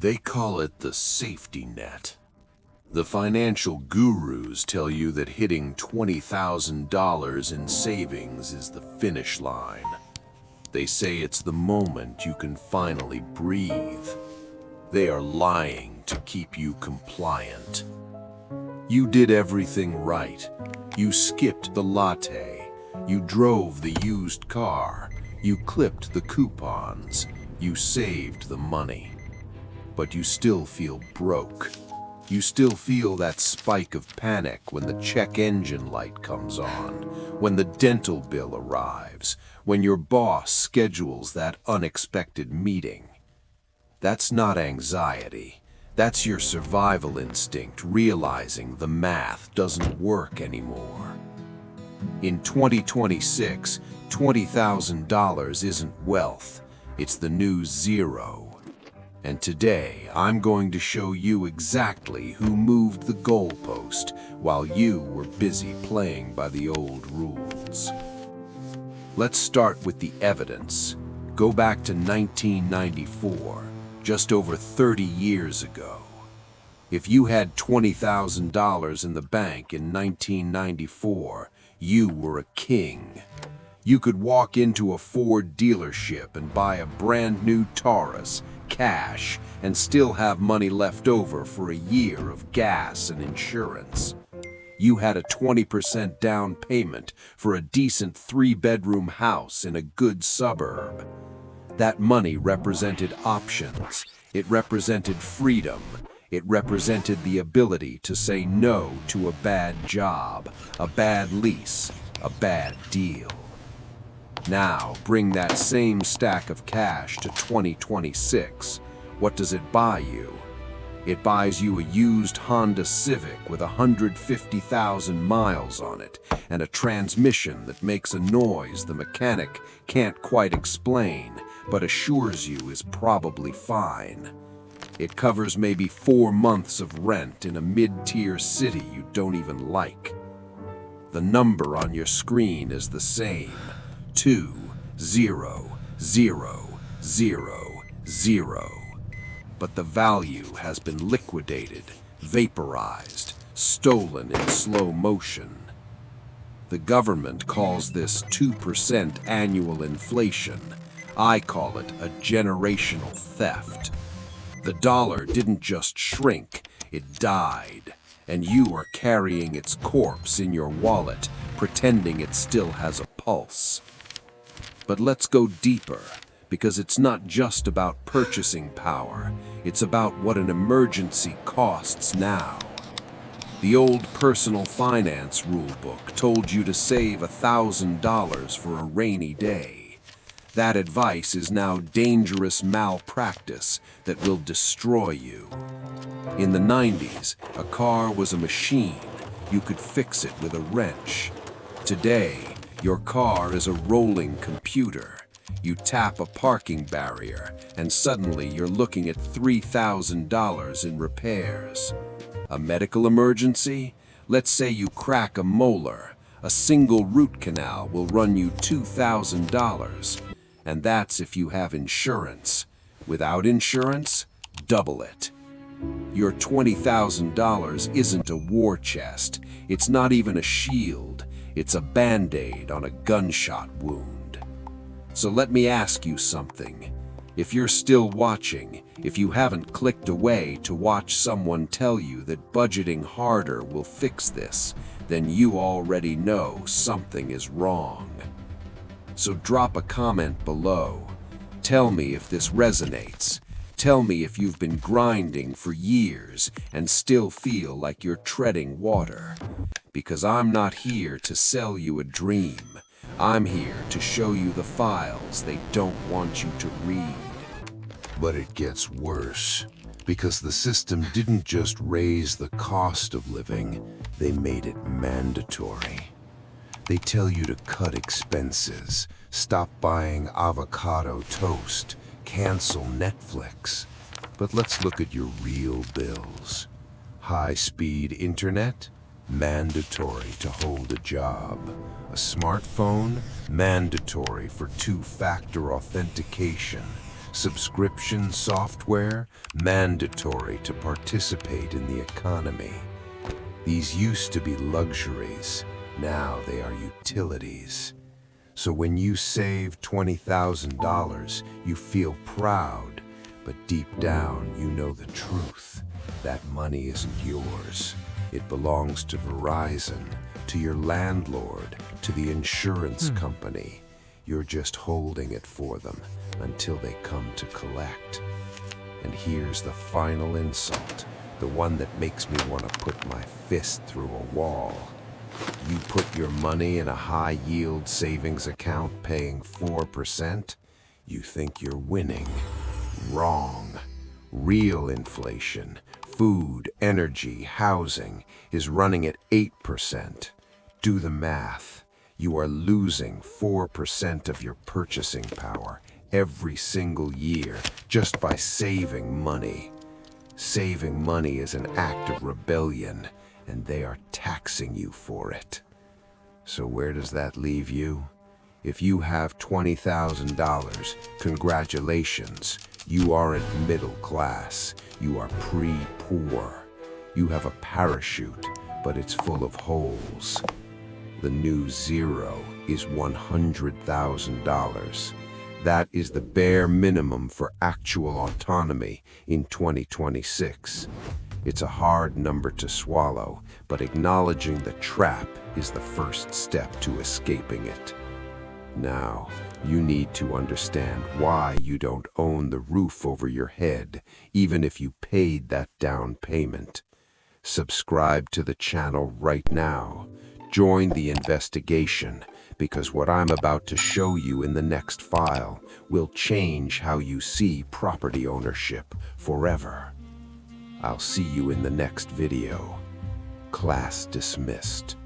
They call it the safety net. The financial gurus tell you that hitting $20,000 in savings is the finish line. They say it's the moment you can finally breathe. They are lying to keep you compliant. You did everything right. You skipped the latte. You drove the used car. You clipped the coupons. You saved the money. But you still feel broke. You still feel that spike of panic when the check engine light comes on, when the dental bill arrives, when your boss schedules that unexpected meeting. That's not anxiety. That's your survival instinct realizing the math doesn't work anymore. In 2026, $20,000 isn't wealth. It's the new zero. And today, I'm going to show you exactly who moved the goalpost while you were busy playing by the old rules. Let's start with the evidence. Go back to 1994, just over 30 years ago. If you had $20,000 in the bank in 1994, you were a king. You could walk into a Ford dealership and buy a brand new Taurus, cash, and still have money left over for a year of gas and insurance. You had a 20% down payment for a decent 3-bedroom house in a good suburb. That money represented options. It represented freedom. It represented the ability to say no to a bad job, a bad lease, a bad deal. Now, bring that same stack of cash to 2026. What does it buy you? It buys you a used Honda Civic with 150,000 miles on it and a transmission that makes a noise the mechanic can't quite explain, but assures you is probably fine. It covers maybe 4 months of rent in a mid-tier city you don't even like. The number on your screen is the same. 2, 0, 0, 0, 0. But the value has been liquidated, vaporized, stolen in slow motion. The government calls this 2% annual inflation. I call it a generational theft. The dollar didn't just shrink, it died. And you are carrying its corpse in your wallet, pretending it still has a pulse. But let's go deeper, because it's not just about purchasing power, it's about what an emergency costs now. The old personal finance rulebook told you to save $1,000 for a rainy day. That advice is now dangerous malpractice that will destroy you. In the 90s, a car was a machine. You could fix it with a wrench. Today, your car is a rolling computer. You tap a parking barrier, and suddenly you're looking at $3,000 in repairs. A medical emergency? Let's say you crack a molar. A single root canal will run you $2,000. And that's if you have insurance. Without insurance, double it. Your $20,000 isn't a war chest. It's not even a shield. It's a band-aid on a gunshot wound. So let me ask you something. If you're still watching, if you haven't clicked away to watch someone tell you that budgeting harder will fix this, then you already know something is wrong. So drop a comment below. Tell me if this resonates. Tell me if you've been grinding for years and still feel like you're treading water. Because I'm not here to sell you a dream. I'm here to show you the files they don't want you to read. But it gets worse, because the system didn't just raise the cost of living, they made it mandatory. They tell you to cut expenses, stop buying avocado toast, cancel Netflix. But let's look at your real bills. High-speed internet? Mandatory to hold a job. A smartphone? Mandatory for 2-factor authentication. Subscription software, mandatory to participate in the economy. These used to be luxuries, now they are utilities. So when you save $20,000, you feel proud, but deep down you know the truth. That money isn't yours. It belongs to Verizon, to your landlord, to the insurance company. You're just holding it for them until they come to collect. And here's the final insult, the one that makes me want to put my fist through a wall. You put your money in a high-yield savings account paying 4%, you think you're winning. Wrong. Real inflation, food, energy, housing, is running at 8%. Do the math. You are losing 4% of your purchasing power every single year just by saving money. Saving money is an act of rebellion, and they are taxing you for it. So where does that leave you? If you have $20,000, congratulations, you aren't middle class, you are pre-poor. You have a parachute, but it's full of holes. The new zero is $100,000. That is the bare minimum for actual autonomy in 2026. It's a hard number to swallow, but acknowledging the trap is the first step to escaping it. Now, you need to understand why you don't own the roof over your head, even if you paid that down payment. Subscribe to the channel right now. Join the investigation, because what I'm about to show you in the next file will change how you see property ownership forever. I'll see you in the next video. Class dismissed.